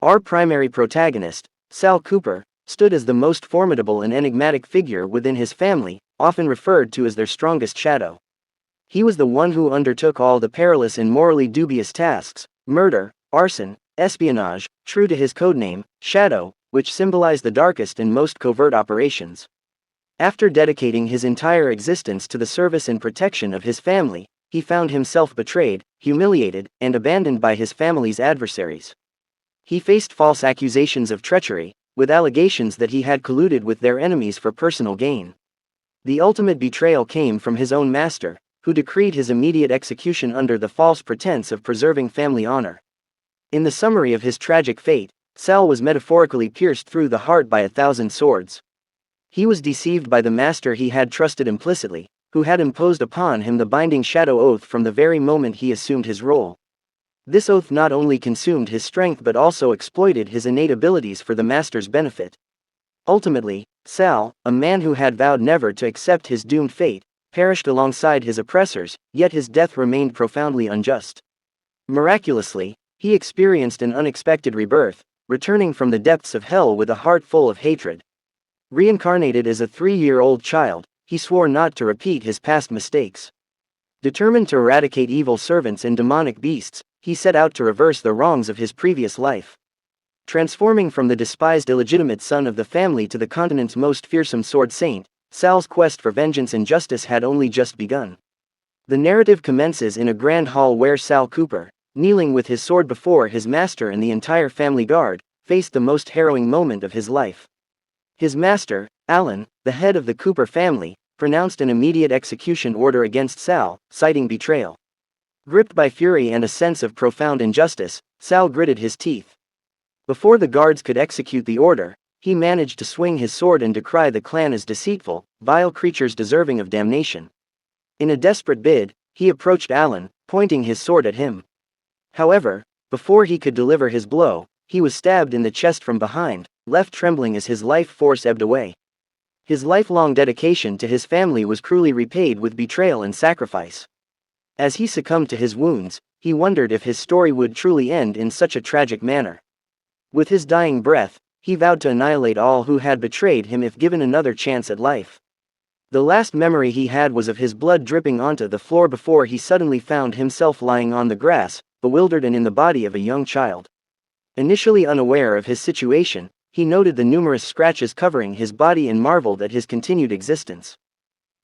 Our primary protagonist, Sal Cooper, stood as the most formidable and enigmatic figure within his family, often referred to as their strongest shadow. He was the one who undertook all the perilous and morally dubious tasks: murder, arson, espionage, true to his codename, Shadow, which symbolized the darkest and most covert operations. After dedicating his entire existence to the service and protection of his family, he found himself betrayed, humiliated, and abandoned by his family's adversaries. He faced false accusations of treachery, with allegations that he had colluded with their enemies for personal gain. The ultimate betrayal came from his own master, who decreed his immediate execution under the false pretense of preserving family honor. In the summary of his tragic fate, Sal was metaphorically pierced through the heart by 1,000 swords. He was deceived by the master he had trusted implicitly, who had imposed upon him the binding shadow oath from the very moment he assumed his role. This oath not only consumed his strength but also exploited his innate abilities for the master's benefit. Ultimately, Sal, a man who had vowed never to accept his doomed fate, perished alongside his oppressors, yet his death remained profoundly unjust. Miraculously, he experienced an unexpected rebirth, returning from the depths of hell with a heart full of hatred. Reincarnated as a 3-year-old child, he swore not to repeat his past mistakes. Determined to eradicate evil servants and demonic beasts, he set out to reverse the wrongs of his previous life. Transforming from the despised illegitimate son of the family to the continent's most fearsome sword saint, Sal's quest for vengeance and justice had only just begun. The narrative commences in a grand hall where Sal Cooper, kneeling with his sword before his master and the entire family guard, faced the most harrowing moment of his life. His master, Alan, the head of the Cooper family, pronounced an immediate execution order against Sal, citing betrayal. Gripped by fury and a sense of profound injustice, Sal gritted his teeth. Before the guards could execute the order, he managed to swing his sword and decry the clan as deceitful, vile creatures deserving of damnation. In a desperate bid, he approached Alan, pointing his sword at him. However, before he could deliver his blow, he was stabbed in the chest from behind, left trembling as his life force ebbed away. His lifelong dedication to his family was cruelly repaid with betrayal and sacrifice. As he succumbed to his wounds, he wondered if his story would truly end in such a tragic manner. With his dying breath, he vowed to annihilate all who had betrayed him if given another chance at life. The last memory he had was of his blood dripping onto the floor before he suddenly found himself lying on the grass, bewildered and in the body of a young child. Initially unaware of his situation, he noted the numerous scratches covering his body and marveled at his continued existence.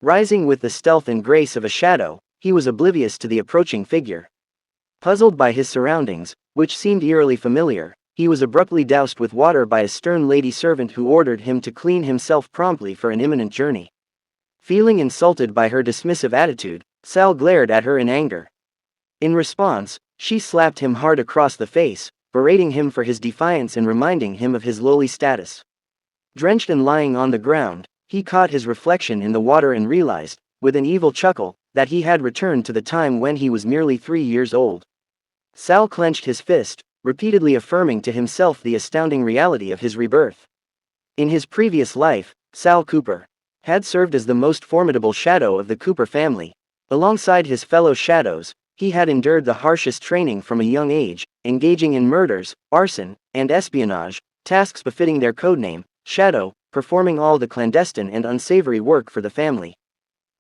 Rising with the stealth and grace of a shadow, he was oblivious to the approaching figure. Puzzled by his surroundings, which seemed eerily familiar, he was abruptly doused with water by a stern lady servant who ordered him to clean himself promptly for an imminent journey. Feeling insulted by her dismissive attitude, Sal glared at her in anger. In response, she slapped him hard across the face, berating him for his defiance and reminding him of his lowly status. Drenched and lying on the ground, he caught his reflection in the water and realized, with an evil chuckle, that he had returned to the time when he was merely 3 years old. Sal clenched his fist, repeatedly affirming to himself the astounding reality of his rebirth. In his previous life, Sal Cooper had served as the most formidable shadow of the Cooper family. Alongside his fellow shadows, he had endured the harshest training from a young age, engaging in murders, arson, and espionage, tasks befitting their codename, Shadow, performing all the clandestine and unsavory work for the family.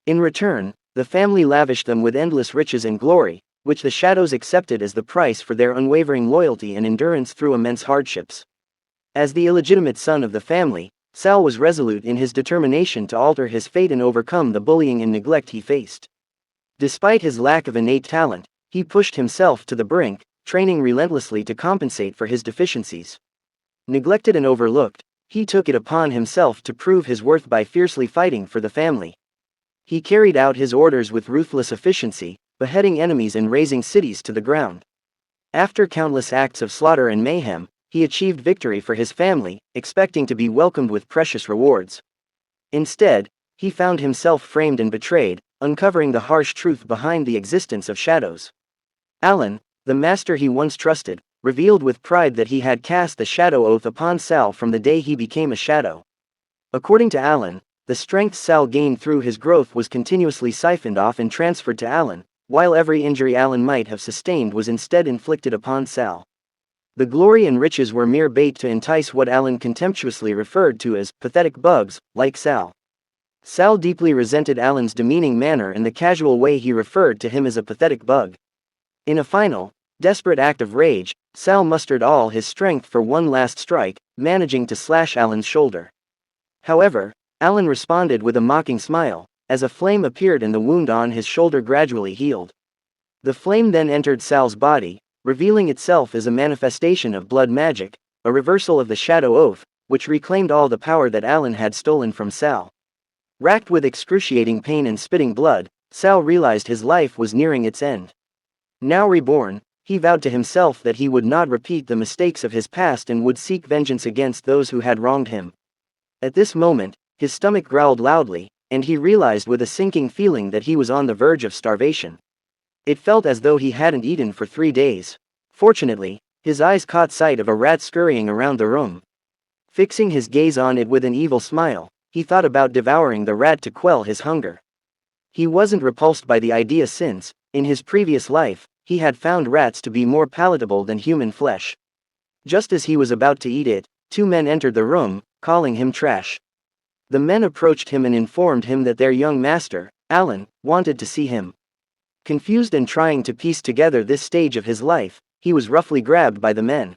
In return, the family lavished them with endless riches and glory, which the shadows accepted as the price for their unwavering loyalty and endurance through immense hardships. As the illegitimate son of the family, Sal was resolute in his determination to alter his fate and overcome the bullying and neglect he faced. Despite his lack of innate talent, he pushed himself to the brink, training relentlessly to compensate for his deficiencies. Neglected and overlooked, he took it upon himself to prove his worth by fiercely fighting for the family. He carried out his orders with ruthless efficiency, beheading enemies and razing cities to the ground. After countless acts of slaughter and mayhem, he achieved victory for his family, expecting to be welcomed with precious rewards. Instead, he found himself framed and betrayed, uncovering the harsh truth behind the existence of shadows. Alan, the master he once trusted, revealed with pride that he had cast the shadow oath upon Sal from the day he became a shadow. According to Alan, the strength Sal gained through his growth was continuously siphoned off and transferred to Alan, while every injury Alan might have sustained was instead inflicted upon Sal. The glory and riches were mere bait to entice what Alan contemptuously referred to as pathetic bugs, like Sal. Sal deeply resented Alan's demeaning manner and the casual way he referred to him as a pathetic bug. In a final, desperate act of rage, Sal mustered all his strength for one last strike, managing to slash Alan's shoulder. However, Alan responded with a mocking smile, as a flame appeared and the wound on his shoulder gradually healed. The flame then entered Sal's body, revealing itself as a manifestation of blood magic, a reversal of the Shadow Oath, which reclaimed all the power that Alan had stolen from Sal. Racked with excruciating pain and spitting blood, Sal realized his life was nearing its end. Now reborn, he vowed to himself that he would not repeat the mistakes of his past and would seek vengeance against those who had wronged him. At this moment, his stomach growled loudly, and he realized with a sinking feeling that he was on the verge of starvation. It felt as though he hadn't eaten for 3 days. Fortunately, his eyes caught sight of a rat scurrying around the room. Fixing his gaze on it with an evil smile, he thought about devouring the rat to quell his hunger. He wasn't repulsed by the idea since, in his previous life, he had found rats to be more palatable than human flesh. Just as he was about to eat it, 2 men entered the room, calling him trash. The men approached him and informed him that their young master, Alan, wanted to see him. Confused and trying to piece together this stage of his life, he was roughly grabbed by the men.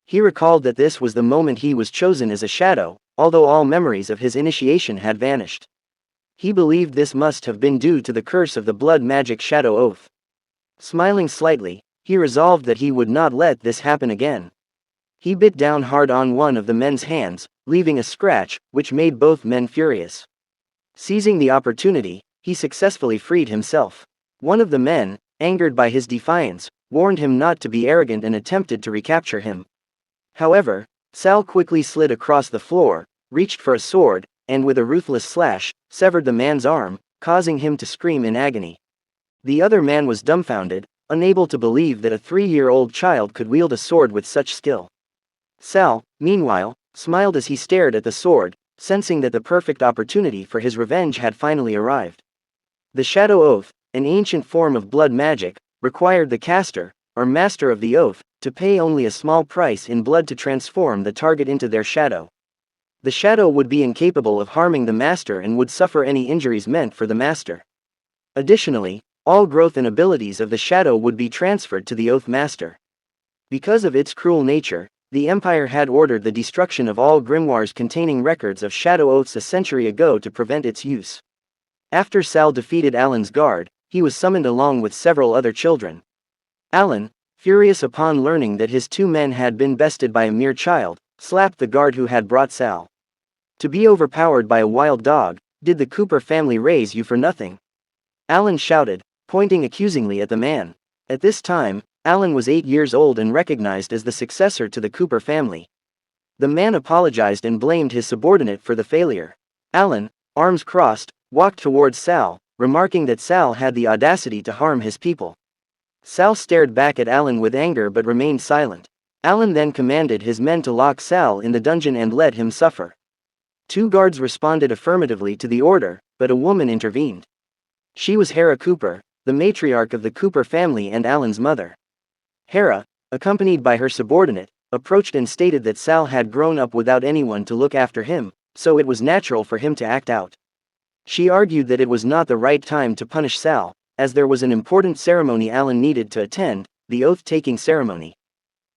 He recalled that this was the moment he was chosen as a shadow, although all memories of his initiation had vanished. He believed this must have been due to the curse of the blood magic Shadow Oath. Smiling slightly, he resolved that he would not let this happen again. He bit down hard on one of the men's hands, leaving a scratch, which made both men furious. Seizing the opportunity, he successfully freed himself. One of the men, angered by his defiance, warned him not to be arrogant and attempted to recapture him. However, Sal quickly slid across the floor, reached for a sword, and with a ruthless slash, severed the man's arm, causing him to scream in agony. The other man was dumbfounded, unable to believe that a 3-year-old child could wield a sword with such skill. Sal, meanwhile, smiled as he stared at the sword, sensing that the perfect opportunity for his revenge had finally arrived. The Shadow Oath, an ancient form of blood magic, required the caster, or master of the oath, to pay only a small price in blood to transform the target into their shadow. The shadow would be incapable of harming the master and would suffer any injuries meant for the master. Additionally, all growth and abilities of the shadow would be transferred to the oath master. Because of its cruel nature, the Empire had ordered the destruction of all grimoires containing records of shadow oaths a century ago to prevent its use. After Sal defeated Alan's guard, he was summoned along with several other children. Alan, furious upon learning that his 2 men had been bested by a mere child, slapped the guard who had brought Sal. To be overpowered by a wild dog, did the Cooper family raise you for nothing? Alan shouted, pointing accusingly at the man. At this time, Alan was 8 years old and recognized as the successor to the Cooper family. The man apologized and blamed his subordinate for the failure. Alan, arms crossed, walked towards Sal, remarking that Sal had the audacity to harm his people. Sal stared back at Alan with anger but remained silent. Alan then commanded his men to lock Sal in the dungeon and let him suffer. 2 guards responded affirmatively to the order, but a woman intervened. She was Hera Cooper, the matriarch of the Cooper family and Alan's mother. Hera, accompanied by her subordinate, approached and stated that Sal had grown up without anyone to look after him, so it was natural for him to act out. She argued that it was not the right time to punish Sal, as there was an important ceremony Alan needed to attend, the oath-taking ceremony.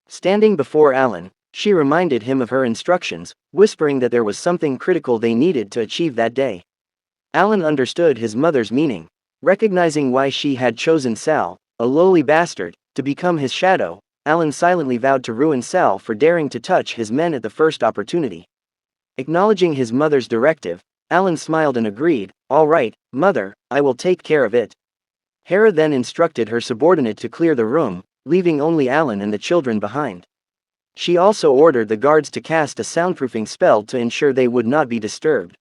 Standing before Alan, she reminded him of her instructions, whispering that there was something critical they needed to achieve that day. Alan understood his mother's meaning. Recognizing why she had chosen Sal, a lowly bastard, to become his shadow, Alan silently vowed to ruin Sal for daring to touch his men at the first opportunity. Acknowledging his mother's directive, Alan smiled and agreed, "All right, mother, I will take care of it." Hera then instructed her subordinate to clear the room, leaving only Alan and the children behind. She also ordered the guards to cast a soundproofing spell to ensure they would not be disturbed.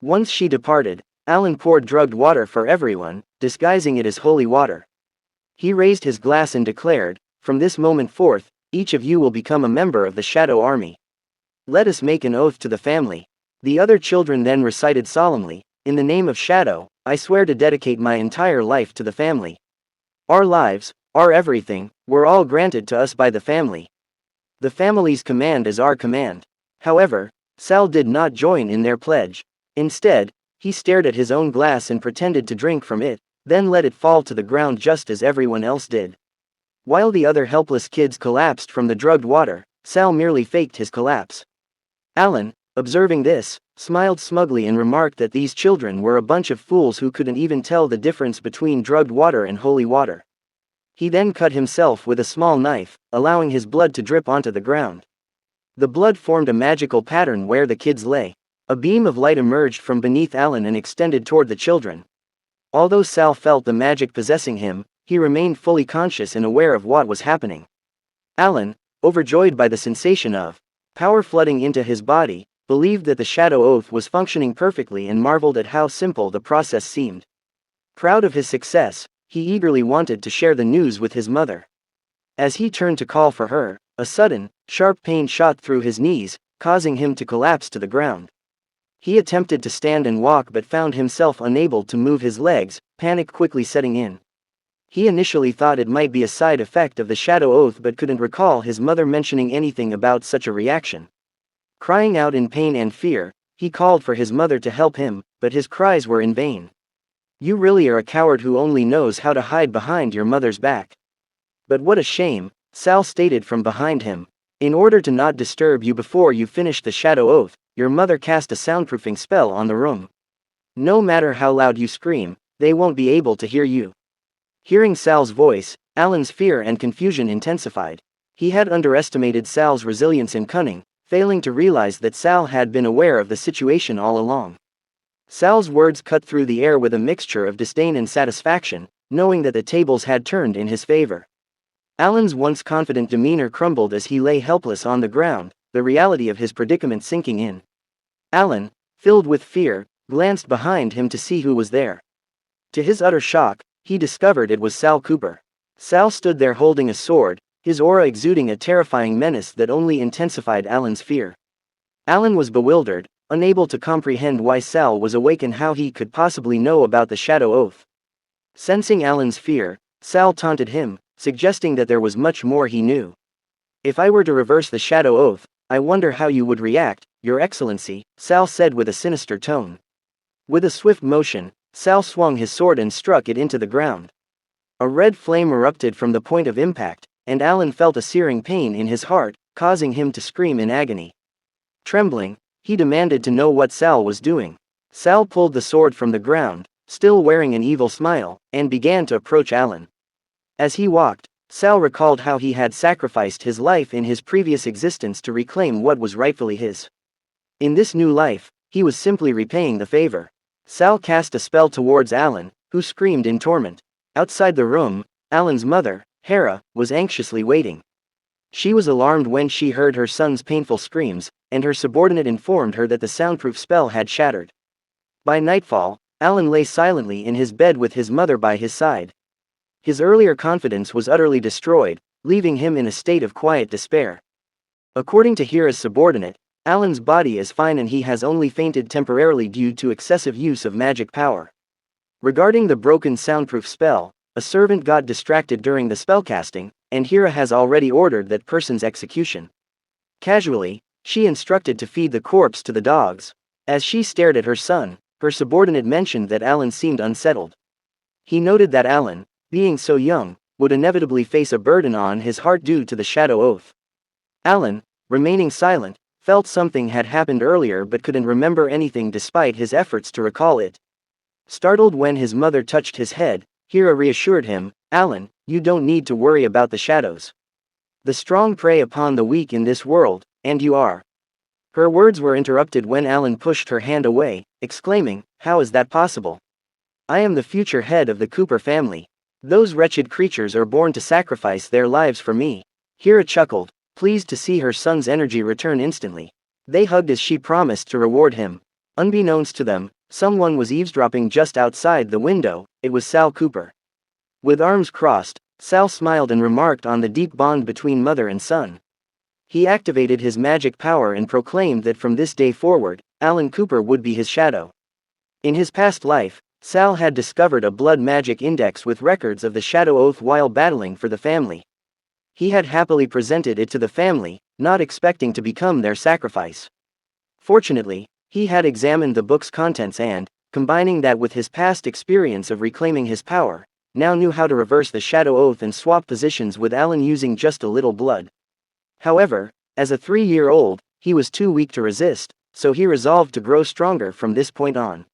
Once she departed, Alan poured drugged water for everyone, disguising it as holy water. He raised his glass and declared, "From this moment forth, each of you will become a member of the Shadow Army. Let us make an oath to the family." The other children then recited solemnly, "In the name of Shadow, I swear to dedicate my entire life to the family. Our lives, our everything, were all granted to us by the family. The family's command is our command. However, Sal did not join in their pledge. Instead, he stared at his own glass and pretended to drink from it, then let it fall to the ground just as everyone else did. While the other helpless kids collapsed from the drugged water, Sal merely faked his collapse. Alan, observing this, smiled smugly and remarked that these children were a bunch of fools who couldn't even tell the difference between drugged water and holy water. He then cut himself with a small knife, allowing his blood to drip onto the ground. The blood formed a magical pattern where the kids lay. A beam of light emerged from beneath Alan and extended toward the children. Although Sal felt the magic possessing him, he remained fully conscious and aware of what was happening. Alan, overjoyed by the sensation of power flooding into his body, believed that the Shadow Oath was functioning perfectly and marveled at how simple the process seemed. Proud of his success, he eagerly wanted to share the news with his mother. As he turned to call for her, a sudden, sharp pain shot through his knees, causing him to collapse to the ground. He attempted to stand and walk but found himself unable to move his legs, panic quickly setting in. He initially thought it might be a side effect of the Shadow Oath but couldn't recall his mother mentioning anything about such a reaction. Crying out in pain and fear, he called for his mother to help him, but his cries were in vain. "You really are a coward who only knows how to hide behind your mother's back." "But what a shame," Sal stated from behind him. "In order to not disturb you before you finish the Shadow Oath, your mother cast a soundproofing spell on the room. No matter how loud you scream, they won't be able to hear you." Hearing Sal's voice, Alan's fear and confusion intensified. He had underestimated Sal's resilience and cunning, failing to realize that Sal had been aware of the situation all along. Sal's words cut through the air with a mixture of disdain and satisfaction, knowing that the tables had turned in his favor. Alan's once confident demeanor crumbled as he lay helpless on the ground, the reality of his predicament sinking in. Alan, filled with fear, glanced behind him to see who was there. To his utter shock, he discovered it was Sal Cooper. Sal stood there holding a sword, his aura exuding a terrifying menace that only intensified Alan's fear. Alan was bewildered, unable to comprehend why Sal was awake and how he could possibly know about the Shadow Oath. Sensing Alan's fear, Sal taunted him, suggesting that there was much more he knew. "If I were to reverse the Shadow Oath, I wonder how you would react, Your Excellency," Sal said with a sinister tone. With a swift motion, Sal swung his sword and struck it into the ground. A red flame erupted from the point of impact, and Alan felt a searing pain in his heart, causing him to scream in agony. Trembling, he demanded to know what Sal was doing. Sal pulled the sword from the ground, still wearing an evil smile, and began to approach Alan. As he walked, Sal recalled how he had sacrificed his life in his previous existence to reclaim what was rightfully his. In this new life, he was simply repaying the favor. Sal cast a spell towards Alan, who screamed in torment. Outside the room, Alan's mother, Hera, was anxiously waiting. She was alarmed when she heard her son's painful screams, and her subordinate informed her that the soundproof spell had shattered. By nightfall, Alan lay silently in his bed with his mother by his side. His earlier confidence was utterly destroyed, leaving him in a state of quiet despair. According to Hera's subordinate, Alan's body is fine and he has only fainted temporarily due to excessive use of magic power. Regarding the broken soundproof spell, a servant got distracted during the spellcasting, and Hera has already ordered that person's execution. Casually, she instructed to feed the corpse to the dogs. As she stared at her son, her subordinate mentioned that Alan seemed unsettled. He noted that Alan, being so young, would inevitably face a burden on his heart due to the Shadow Oath. Alan, remaining silent, felt something had happened earlier but couldn't remember anything despite his efforts to recall it. Startled when his mother touched his head, Hera reassured him, "Alan, you don't need to worry about the shadows. The strong prey upon the weak in this world, and you are." Her words were interrupted when Alan pushed her hand away, exclaiming, "How is that possible? I am the future head of the Cooper family. Those wretched creatures are born to sacrifice their lives for me." Hera chuckled, pleased to see her son's energy return instantly. They hugged as she promised to reward him. Unbeknownst to them, someone was eavesdropping just outside the window. It was Sal Cooper. With arms crossed, Sal smiled and remarked on the deep bond between mother and son. He activated his magic power and proclaimed that from this day forward, Alan Cooper would be his shadow. In his past life, Sal had discovered a blood magic index with records of the Shadow Oath while battling for the family. He had happily presented it to the family, not expecting to become their sacrifice. Fortunately, he had examined the book's contents and, combining that with his past experience of reclaiming his power, now knew how to reverse the shadow oath and swap positions with Alan using just a little blood. However, as a 3-year-old, he was too weak to resist, so he resolved to grow stronger from this point on.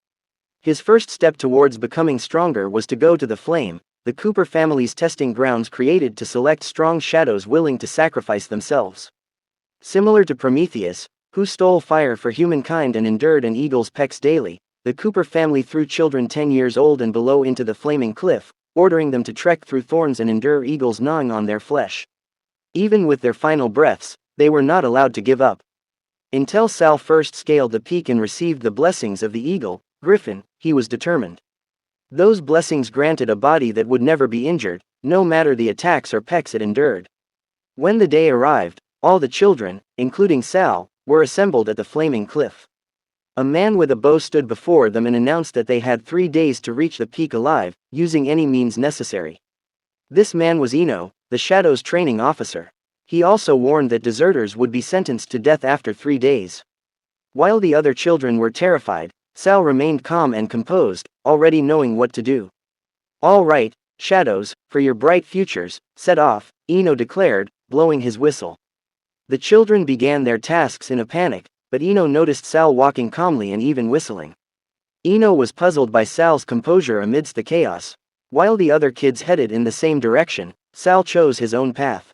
His first step towards becoming stronger was to go to the Flame, the Cooper family's testing grounds created to select strong shadows willing to sacrifice themselves. Similar to Prometheus, who stole fire for humankind and endured an eagle's pecks daily, the Cooper family threw children 10 years old and below into the flaming cliff, ordering them to trek through thorns and endure eagles gnawing on their flesh. Even with their final breaths, they were not allowed to give up. Until Sal first scaled the peak and received the blessings of the eagle, griffin, he was determined. Those blessings granted a body that would never be injured, no matter the attacks or pecks it endured. When the day arrived, all the children, including Sal, were assembled at the flaming cliff. A man with a bow stood before them and announced that they had 3 days to reach the peak alive, using any means necessary. This man was Eno, the Shadow's training officer. He also warned that deserters would be sentenced to death after 3 days. While the other children were terrified, Sal remained calm and composed, already knowing what to do. "All right, Shadows, for your bright futures, set off," Eno declared, blowing his whistle. The children began their tasks in a panic, but Eno noticed Sal walking calmly and even whistling. Eno was puzzled by Sal's composure amidst the chaos. While the other kids headed in the same direction, Sal chose his own path.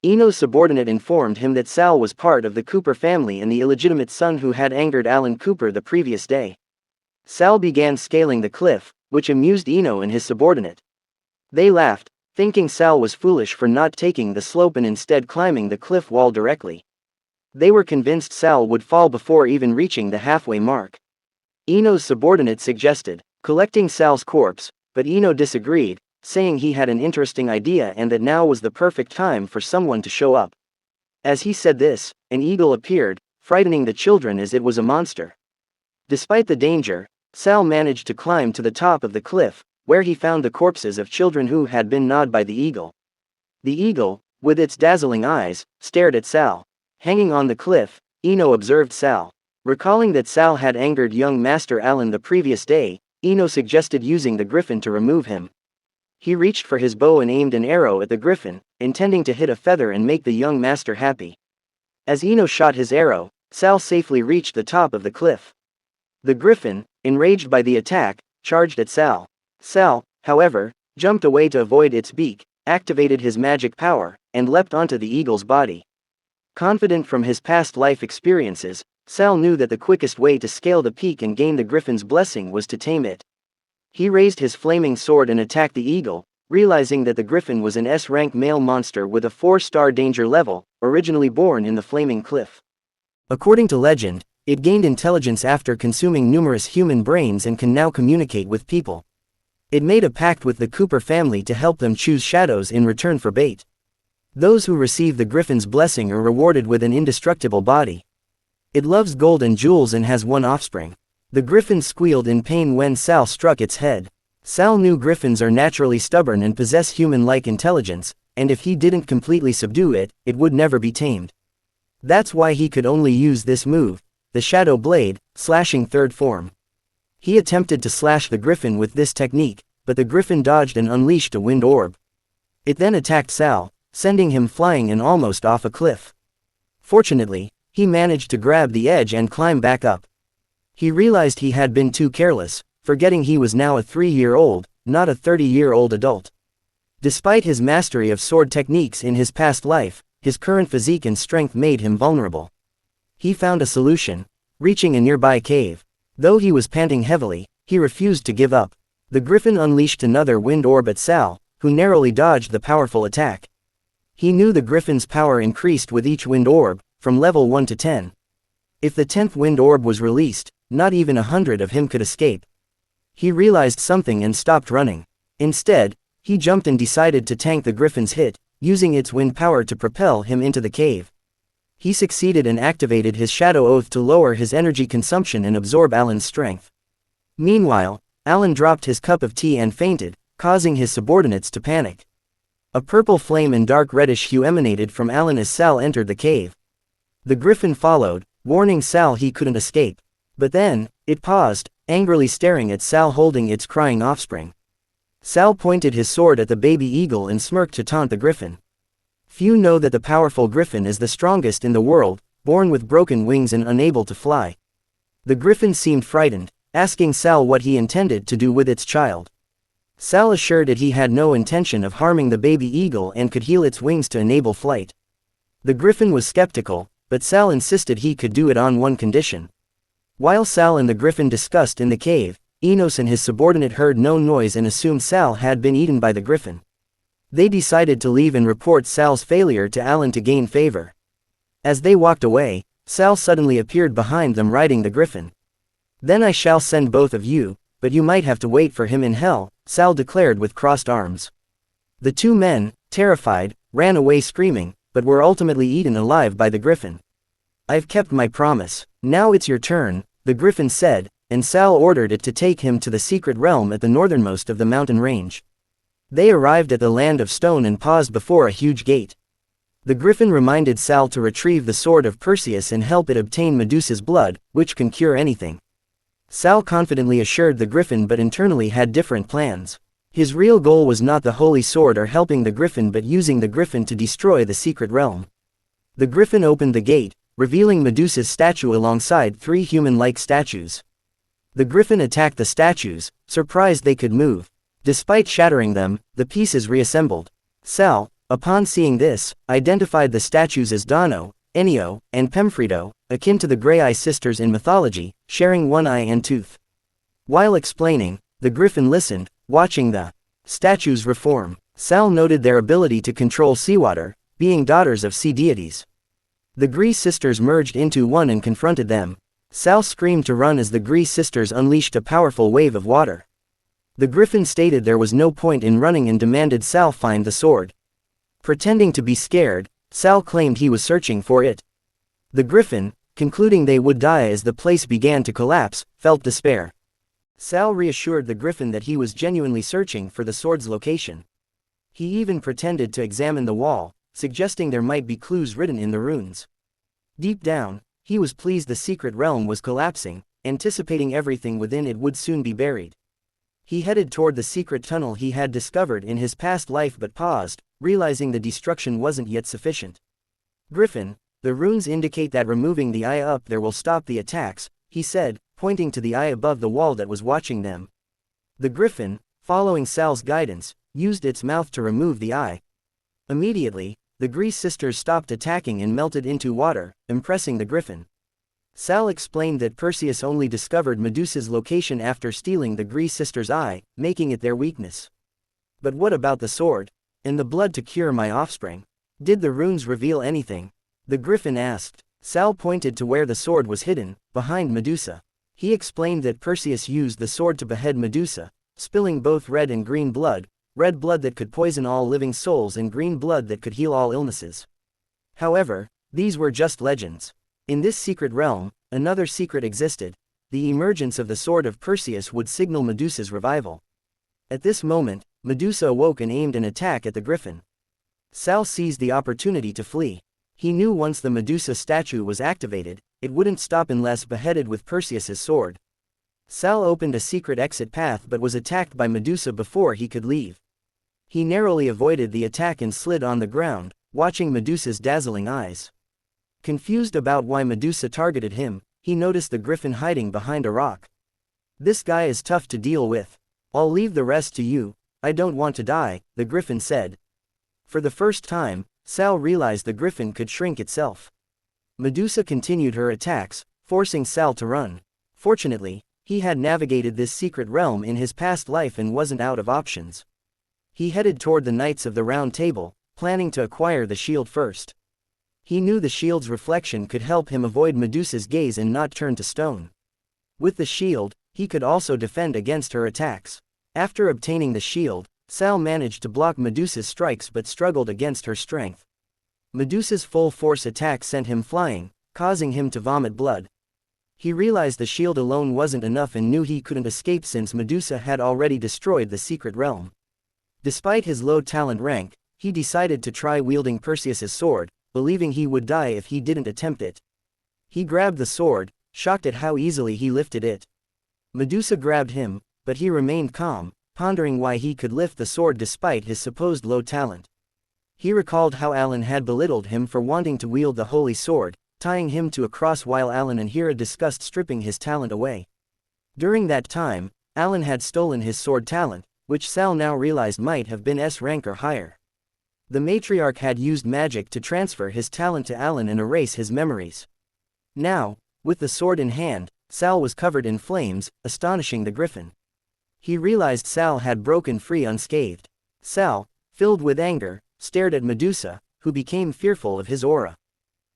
Eno's subordinate informed him that Sal was part of the Cooper family and the illegitimate son who had angered Alan Cooper the previous day. Sal began scaling the cliff, which amused Eno and his subordinate. They laughed, thinking Sal was foolish for not taking the slope and instead climbing the cliff wall directly. They were convinced Sal would fall before even reaching the halfway mark. Eno's subordinate suggested collecting Sal's corpse, but Eno disagreed, saying he had an interesting idea and that now was the perfect time for someone to show up. As he said this, an eagle appeared, frightening the children as it was a monster. Despite the danger, Sal managed to climb to the top of the cliff, where he found the corpses of children who had been gnawed by the eagle. The eagle, with its dazzling eyes, stared at Sal. Hanging on the cliff, Eno observed Sal. Recalling that Sal had angered young Master Alan the previous day, Eno suggested using the griffin to remove him. He reached for his bow and aimed an arrow at the griffin, intending to hit a feather and make the young master happy. As Eno shot his arrow, Sal safely reached the top of the cliff. The griffin, enraged by the attack, charged at Sal. Sal, however, jumped away to avoid its beak, activated his magic power, and leapt onto the eagle's body. Confident from his past life experiences, Sal knew that the quickest way to scale the peak and gain the griffin's blessing was to tame it. He raised his flaming sword and attacked the eagle, realizing that the griffin was an S-rank male monster with a 4-star danger level, originally born in the flaming cliff. According to legend, it gained intelligence after consuming numerous human brains and can now communicate with people. It made a pact with the Cooper family to help them choose shadows in return for bait. Those who receive the griffin's blessing are rewarded with an indestructible body. It loves gold and jewels and has 1 offspring. The griffin squealed in pain when Sal struck its head. Sal knew griffins are naturally stubborn and possess human-like intelligence, and if he didn't completely subdue it, it would never be tamed. That's why he could only use this move, the Shadow Blade, slashing third form. He attempted to slash the griffin with this technique, but the griffin dodged and unleashed a wind orb. It then attacked Sal, sending him flying and almost off a cliff. Fortunately, he managed to grab the edge and climb back up. He realized he had been too careless, forgetting he was now a 3-year-old, not a 30-year-old adult. Despite his mastery of sword techniques in his past life, his current physique and strength made him vulnerable. He found a solution, reaching a nearby cave. Though he was panting heavily, he refused to give up. The griffin unleashed another wind orb at Sal, who narrowly dodged the powerful attack. He knew the griffin's power increased with each wind orb, from level 1 to 10. If the 10th wind orb was released, not even 100 of him could escape. He realized something and stopped running. Instead, he jumped and decided to tank the griffin's hit, using its wind power to propel him into the cave. He succeeded and activated his Shadow Oath to lower his energy consumption and absorb Alan's strength. Meanwhile, Alan dropped his cup of tea and fainted, causing his subordinates to panic. A purple flame and dark reddish hue emanated from Alan as Sal entered the cave. The griffin followed, warning Sal he couldn't escape. But then, it paused, angrily staring at Sal holding its crying offspring. Sal pointed his sword at the baby eagle and smirked to taunt the griffin. Few know that the powerful griffin is the strongest in the world, born with broken wings and unable to fly. The griffin seemed frightened, asking Sal what he intended to do with its child. Sal assured it he had no intention of harming the baby eagle and could heal its wings to enable flight. The griffin was skeptical, but Sal insisted he could do it on one condition. While Sal and the griffin discussed in the cave, Enos and his subordinate heard no noise and assumed Sal had been eaten by the griffin. They decided to leave and report Sal's failure to Alan to gain favor. As they walked away, Sal suddenly appeared behind them riding the griffin. "Then I shall send both of you, but you might have to wait for him in hell," Sal declared with crossed arms. The two men, terrified, ran away screaming, but were ultimately eaten alive by the griffin. "I've kept my promise. Now it's your turn," the griffin said, and Sal ordered it to take him to the secret realm at the northernmost of the mountain range. They arrived at the land of stone and paused before a huge gate. The griffin reminded Sal to retrieve the sword of Perseus and help it obtain Medusa's blood, which can cure anything. Sal confidently assured the griffin but internally had different plans. His real goal was not the holy sword or helping the griffin but using the griffin to destroy the secret realm. The griffin opened the gate, revealing Medusa's statue alongside 3 human-like statues. The griffin attacked the statues, surprised they could move. Despite shattering them, the pieces reassembled. Sal, upon seeing this, identified the statues as Dano, Ennio, and Pemfredo, akin to the Grey-Eye sisters in mythology, sharing one eye and tooth. While explaining, the griffin listened, watching the statues reform. Sal noted their ability to control seawater, being daughters of sea deities. The Grey sisters merged into one and confronted them. Sal screamed to run as the Grey sisters unleashed a powerful wave of water. The griffin stated there was no point in running and demanded Sal find the sword. Pretending to be scared, Sal claimed he was searching for it. The griffin, concluding they would die as the place began to collapse, felt despair. Sal reassured the griffin that he was genuinely searching for the sword's location. He even pretended to examine the wall, suggesting there might be clues written in the runes. Deep down, he was pleased the secret realm was collapsing, anticipating everything within it would soon be buried. He headed toward the secret tunnel he had discovered in his past life but paused, realizing the destruction wasn't yet sufficient. "Griffin, the runes indicate that removing the eye up there will stop the attacks," he said, pointing to the eye above the wall that was watching them. The griffin, following Sal's guidance, used its mouth to remove the eye. Immediately, the Grey sisters stopped attacking and melted into water, impressing the griffin. Sal explained that Perseus only discovered Medusa's location after stealing the Grey sisters' eye, making it their weakness. "But what about the sword? And the blood to cure my offspring? Did the runes reveal anything?" the griffin asked. Sal pointed to where the sword was hidden, behind Medusa. He explained that Perseus used the sword to behead Medusa, spilling both red and green blood, red blood that could poison all living souls and green blood that could heal all illnesses. However, these were just legends. In this secret realm, another secret existed. The emergence of the sword of Perseus would signal Medusa's revival. At this moment, Medusa awoke and aimed an attack at the griffin. Sal seized the opportunity to flee. He knew once the Medusa statue was activated, it wouldn't stop unless beheaded with Perseus's sword. Sal opened a secret exit path but was attacked by Medusa before he could leave. He narrowly avoided the attack and slid on the ground, watching Medusa's dazzling eyes. Confused about why Medusa targeted him, he noticed the griffin hiding behind a rock. "This guy is tough to deal with. I'll leave the rest to you. I don't want to die," the griffin said. For the first time, Sal realized the griffin could shrink itself. Medusa continued her attacks, forcing Sal to run. Fortunately, he had navigated this secret realm in his past life and wasn't out of options. He headed toward the Knights of the Round Table, planning to acquire the shield first. He knew the shield's reflection could help him avoid Medusa's gaze and not turn to stone. With the shield, he could also defend against her attacks. After obtaining the shield, Sal managed to block Medusa's strikes but struggled against her strength. Medusa's full-force attack sent him flying, causing him to vomit blood. He realized the shield alone wasn't enough and knew he couldn't escape since Medusa had already destroyed the secret realm. Despite his low talent rank, he decided to try wielding Perseus's sword, believing he would die if he didn't attempt it. He grabbed the sword, shocked at how easily he lifted it. Medusa grabbed him, but he remained calm, pondering why he could lift the sword despite his supposed low talent. He recalled how Alan had belittled him for wanting to wield the holy sword, tying him to a cross while Alan and Hera discussed stripping his talent away. During that time, Alan had stolen his sword talent, which Sal now realized might have been S rank or higher. The matriarch had used magic to transfer his talent to Alan and erase his memories. Now, with the sword in hand, Sal was covered in flames, astonishing the griffin. He realized Sal had broken free unscathed. Sal, filled with anger, stared at Medusa, who became fearful of his aura.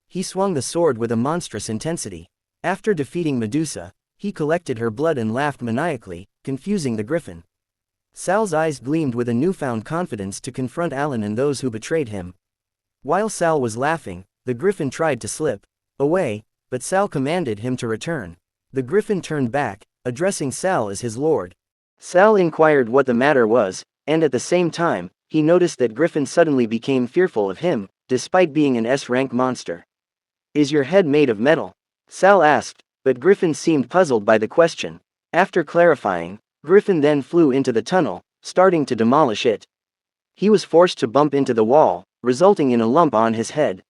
He swung the sword with a monstrous intensity. After defeating Medusa, he collected her blood and laughed maniacally, confusing the griffin. Sal's eyes gleamed with a newfound confidence to confront Alan and those who betrayed him. While Sal was laughing, the griffin tried to slip away, but Sal commanded him to return. The griffin turned back, addressing Sal as his lord. Sal inquired what the matter was, and at the same time, he noticed that Griffin suddenly became fearful of him, despite being an S-rank monster. "Is your head made of metal?" Sal asked, but Griffin seemed puzzled by the question. After clarifying, Griffin then flew into the tunnel, starting to demolish it. He was forced to bump into the wall, resulting in a lump on his head.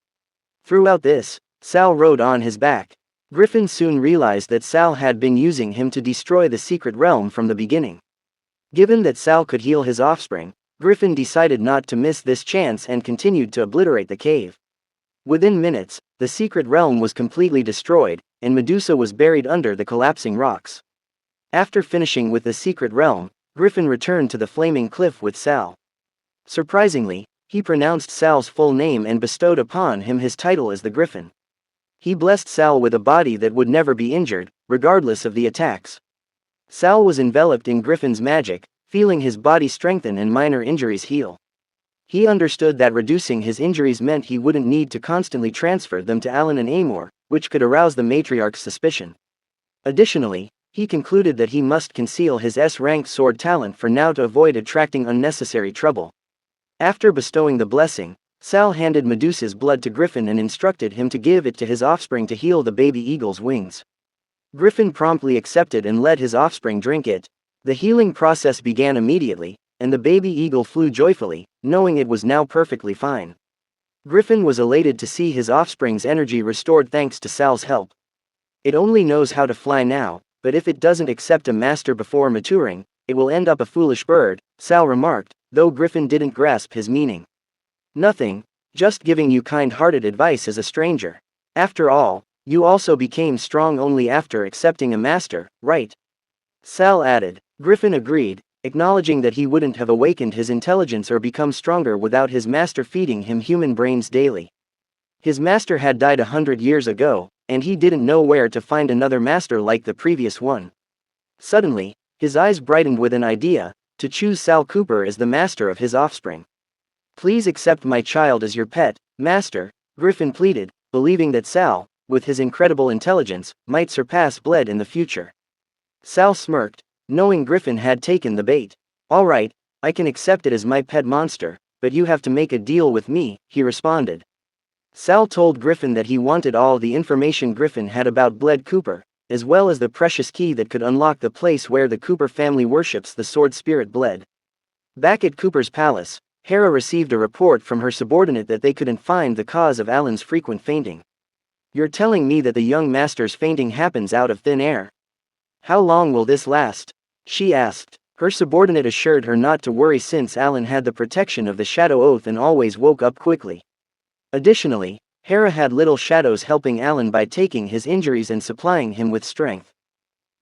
Throughout this, Sal rode on his back. Griffin soon realized that Sal had been using him to destroy the secret realm from the beginning. Given that Sal could heal his offspring, Griffin decided not to miss this chance and continued to obliterate the cave. Within minutes, the secret realm was completely destroyed, and Medusa was buried under the collapsing rocks. After finishing with the secret realm, Griffin returned to the flaming cliff with Sal. Surprisingly, he pronounced Sal's full name and bestowed upon him his title as the Griffin. He blessed Sal with a body that would never be injured, regardless of the attacks. Sal was enveloped in Griffin's magic, feeling his body strengthen and minor injuries heal. He understood that reducing his injuries meant he wouldn't need to constantly transfer them to Alan and Amor, which could arouse the matriarch's suspicion. Additionally, he concluded that he must conceal his S-rank sword talent for now to avoid attracting unnecessary trouble. After bestowing the blessing, Sal handed Medusa's blood to Griffin and instructed him to give it to his offspring to heal the baby eagle's wings. Griffin promptly accepted and let his offspring drink it. The healing process began immediately, and the baby eagle flew joyfully, knowing it was now perfectly fine. Griffin was elated to see his offspring's energy restored thanks to Sal's help. It only knows how to fly now, but if it doesn't accept a master before maturing, it will end up a foolish bird, Sal remarked, though Griffin didn't grasp his meaning. "Nothing, just giving you kind-hearted advice as a stranger. After all, you also became strong only after accepting a master, right?" Sal added. Griffin agreed, acknowledging that he wouldn't have awakened his intelligence or become stronger without his master feeding him human brains daily. His master had died 100 years ago, and he didn't know where to find another master like the previous one. Suddenly, his eyes brightened with an idea: to choose Sal Cooper as the master of his offspring. "Please accept my child as your pet, master," Griffin pleaded, believing that Sal, with his incredible intelligence, might surpass Bled in the future. Sal smirked, knowing Griffin had taken the bait. "All right, I can accept it as my pet monster, but you have to make a deal with me," he responded. Sal told Griffin that he wanted all the information Griffin had about Bled Cooper, as well as the precious key that could unlock the place where the Cooper family worships the sword spirit Bled. Back at Cooper's palace, Hera received a report from her subordinate that they couldn't find the cause of Alan's frequent fainting. "You're telling me that the young master's fainting happens out of thin air? How long will this last?" she asked. Her subordinate assured her not to worry since Alan had the protection of the Shadow Oath and always woke up quickly. Additionally, Hera had little shadows helping Alan by taking his injuries and supplying him with strength.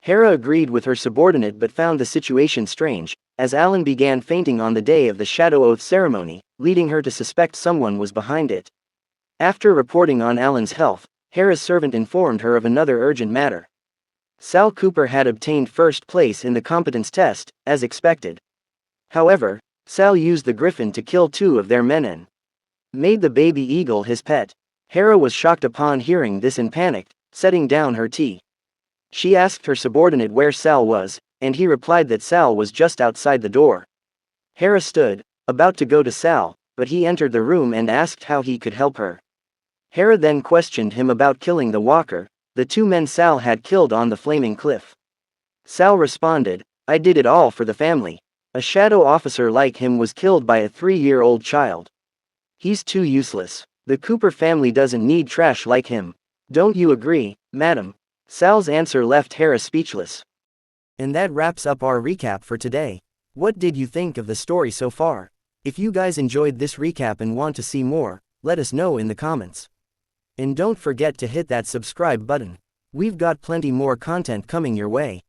Hera agreed with her subordinate but found the situation strange, as Alan began fainting on the day of the Shadow Oath ceremony, leading her to suspect someone was behind it. After reporting on Alan's health, Hera's servant informed her of another urgent matter. Sal Cooper had obtained first place in the competence test, as expected. However, Sal used the griffin to kill 2 of their men and made the baby eagle his pet. Hera was shocked upon hearing this and panicked, setting down her tea. She asked her subordinate where Sal was, and he replied that Sal was just outside the door. Hera stood, about to go to Sal, but he entered the room and asked how he could help her. Hera then questioned him about killing the walker, the two men Sal had killed on the flaming cliff. Sal responded, "I did it all for the family. A shadow officer like him was killed by a 3-year-old child. He's too useless. The Cooper family doesn't need trash like him. Don't you agree, madam?" Sal's answer left Hera speechless. And that wraps up our recap for today. What did you think of the story so far? If you guys enjoyed this recap and want to see more, let us know in the comments. And don't forget to hit that subscribe button. We've got plenty more content coming your way.